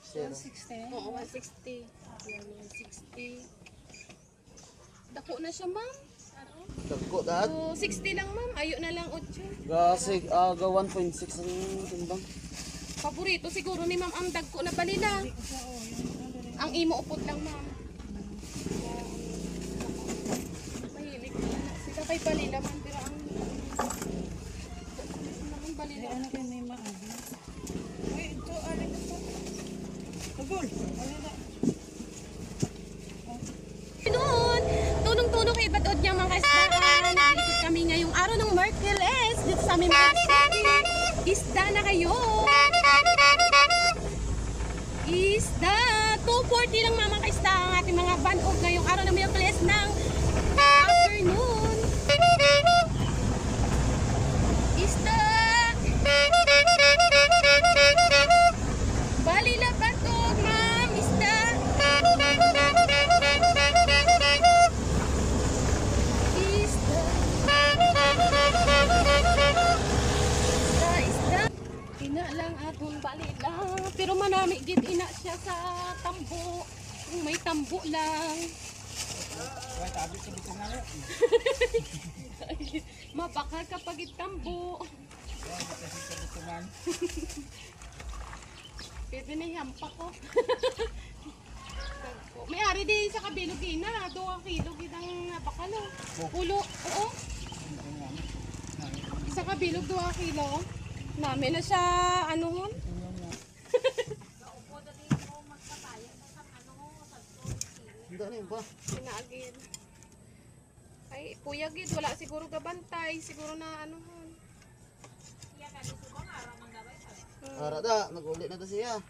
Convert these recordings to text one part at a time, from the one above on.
160. Oo, 160. Yan, 160. Dako na siya, ma'am. Dagko dad. So, 60 lang, ma'am. Ayo na lang 8. Gasig aga 1.6 ang timbang. Paborito siguro ni ma'am ang dagko na balila. Ang imo upot lang, ma'am. Mahilig sila kay balila, ma'am. Pero ang balila. Ano kayo may maaga? Ay, ito, alin ito. Tagol, alin na. Noon, tunong-tunog kay Badod niya mga kaisdaan. Nag-ikot kami ngayong araw ng Merkules dito sa aming mga isda na kayo. Isda, 240 lang mga kaisda ang ating mga banog ngayong araw ng Merkules ng afternoon. Isda. Balila Badog, ma'am, isda. Ina lang atong balila. Pero manami gid ina siya sa tambo. Kung may tambo lang. Mabakal kapag itambo. Pwede na hampa ko. May ari di sa kabilog ina. 2 kilo gid ang bakalo. Ulo. Oo. Isa kabilog 2 kilo. Namin na siya, ano hon? Hindi na yun ba? Sinagid. Ay, kuya gid, wala siguro gabantay. Siguro na ano hon. Ara da, nag-uli na to siya.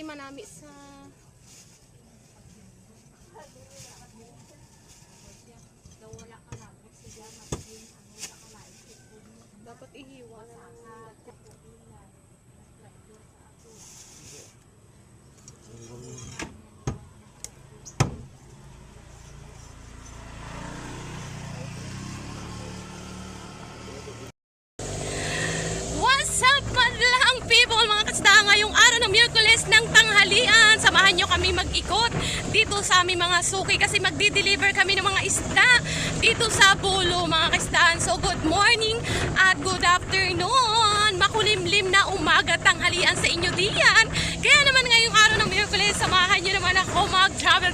Manami sa dapat ihiwa na lang. What's up madlang people mga kasda ngayong araw ng Miyerkules ng tanghalian. Samahan nyo kami mag-ikot dito sa aming mga suki kasi magdi-deliver kami ng mga isda dito sa Bulo mga kasdaan. So good morning at good afternoon. Makulimlim na umaga tanghalian sa inyo diyan. Kaya naman ngayong araw ng Miyerkules samahan nyo naman ako mag-travel